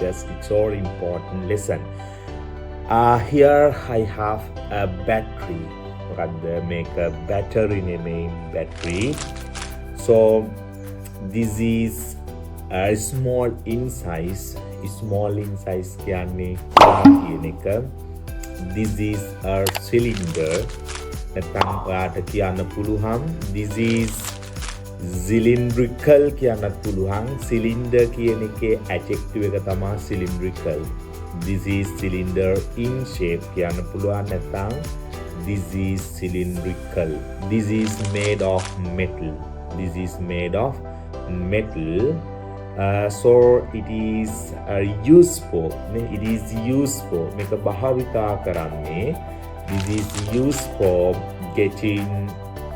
Yes, it's all important lesson. Here I have a battery. Make a battery name battery. So this is small in size. Small in size කියන්නේ කියන එක. This is a cylinder. නැත්නම් ඔයාට කියන්න පුළුවන් this is cylindrical කියන්නත් පුළුවන්. cylinder කියන එකේ adjective එක තමයි cylindrical. This is cylinder in shape කියන්න පුළුවන්. නැත්නම් this is cylindrical. This is made of metal. This is made of metal. So it is useful. It is useful. මේක භාවිතා කරන්නේ. This is used for getting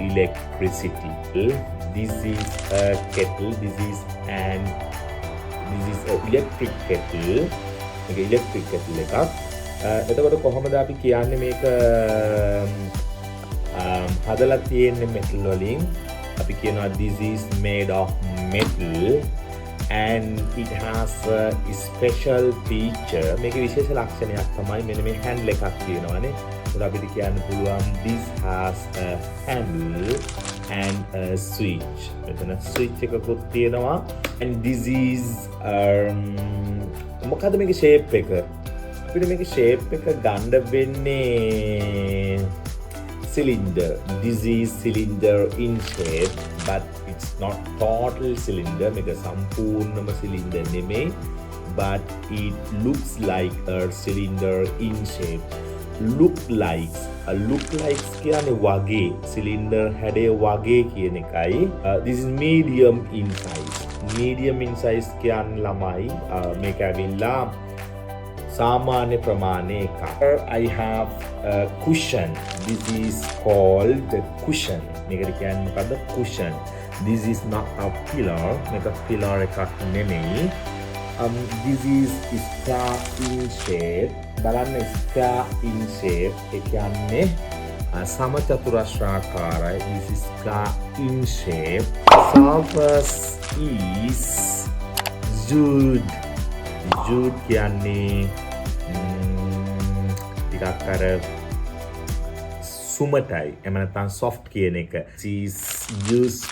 electricity. This is a kettle. This is an electric kettle. මේක electric kettle එකක්. එතකොට කොහොමද අපි කියන්නේ මේක හදලා තියෙන්නේ metal වලින්. අපි කියනවා this is made of metal and it has a special feature. මේකේ විශේෂ ලක්ෂණයක් තමයි මෙන්න මේ handle එකක් තියෙනවානේ. ඒකට අපිට කියන්න පුළුවන් this has a handle and a switch. මෙතන switch එකකුත් තියෙනවා and this is මොකද්ද මේකේ shape එක? අපිට මේකේ shape එක ගන්න වෙන්නේ cylinder. This is cylinder in shape, but it's not total cylinder. මේක සම්පූර්ණම cylinder නෙමෙයි, but it looks like a cylinder in shape. Look like කියන්නේ වගේ cylinder හැඩය වගේ කියන එකයි. This is medium in size. Medium in size කියන්නේ ළමයි මේක ඇවිල්ලා සාමාන්‍ය ප්‍රමාණය එකක්. I have a cushion. This is called the cushion. මේකට කියන්නේ මොකද්ද? Cushion. This is not a pillar. මේක pillar එකක් නෙමෙයි. This is square in shape. බලන්න square in shape ඒ කියන්නේ සමචතුරස්‍රාකාරයි. This is square in shape. Surface is wood. Wood කියන්නේ ටිකක් අර සුමටයි. එහෙම නැත්නම් soft කියන එක. This is used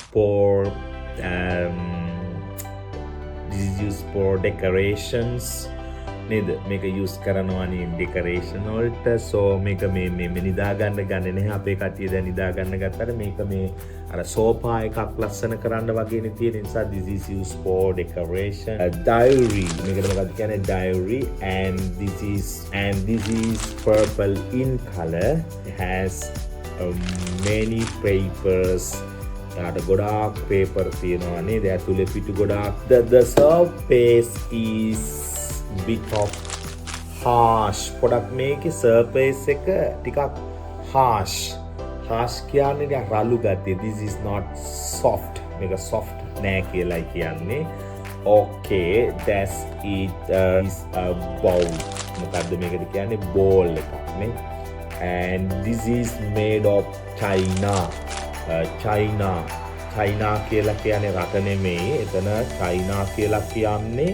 for decorations. නේද? මේක use කරනවානේ decoration වලට. So මේක මේ නිදා ගන්න ගන්නේ නැහැ. අපේ කට්ටිය දැන් නිදා ගන්න ගත්තට මේක මේ අර සෝෆා එකක් ලස්සන කරන්න වගේනේ තියෙන නිසා this is used for decoration. A diary. මේකට මොකක්ද කියන්නේ? Diary and this is purple in color. It has many papers. යාට ගොඩාක් paper තියෙනවා නේද? ඇතුලේ පිටු ගොඩාක්. The surface is bit of harsh. පොඩක් මේකේ surface එක ටිකක් harsh. Harsh කියන්නේ ටිකක් රළු ගතිය. This is not soft. මේක soft නෑ කියලායි කියන්නේ. Okay, that's it. Is a bowl. මොකද්ද මේකට කියන්නේ? bowl එකක් නේ. And this is made of China. China කියලා කියන්නේ රට නෙමෙයි. එතන China කියලා කියන්නේ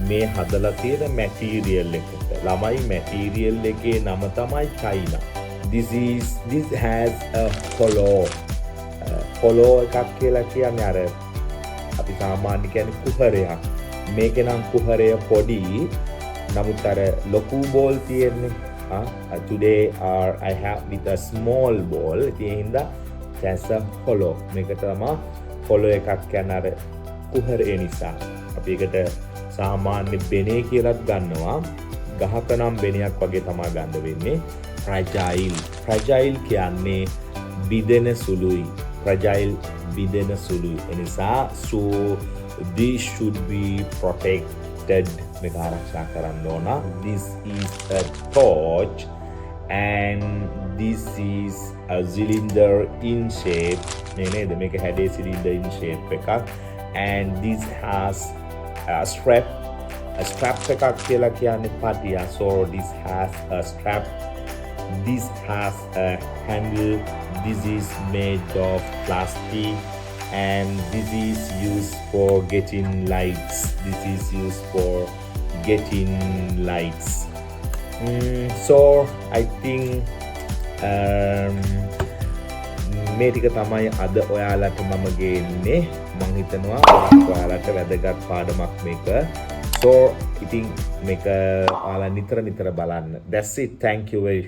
මේ හදලා තියෙන මැටීරියල් එකට. ළමයි මැටීරියල් එකේ නම තමයි China. This has a hollow. hollow එකක් කියලා කියන්නේ අර අපි සාමාන්‍ය කියන්නේ කුහරයක්. මේකේ නම් කුහරය පොඩි. නමුත් අර ලොකු බෝල් තියෙන්නේ. Today I have with a small ball. ඉතින් that's a hollow. මේක තමයි hollow එකක් කියන්නේ අර කුහරය නිසා. අපි ඒකට සාමාන්‍ය බෙනේ කියලාත් ගන්නවා. ගහක නම් බෙනයක් වගේ තමයි ගන්න වෙන්නේ. fragile කියන්නේ බිදෙන සුළුයි. fragile බිදෙන සුළුයි. ඒ නිසා so this should be protected. මේක ආරක්ෂා කරන්න ඕන. This is a torch and this is a cylinder in shape. නේද? මේක හැඩේ cylinder in shape එකක්. And this has a strap එකක් කියලා කියන්නේ පටිය. So this has a strap. This has a handle. This is made of plastic and this is used for getting lights. This is used for getting lights. So I think මේ ටික තමයි අද ඔයාලට මම ගේන්නේ. මං හිතනවා ඔයාලට වැදගත් පාඩමක් මේක. So ඉතින් මේක ඔයාලා නිතර බලන්න. That's it. Thank you very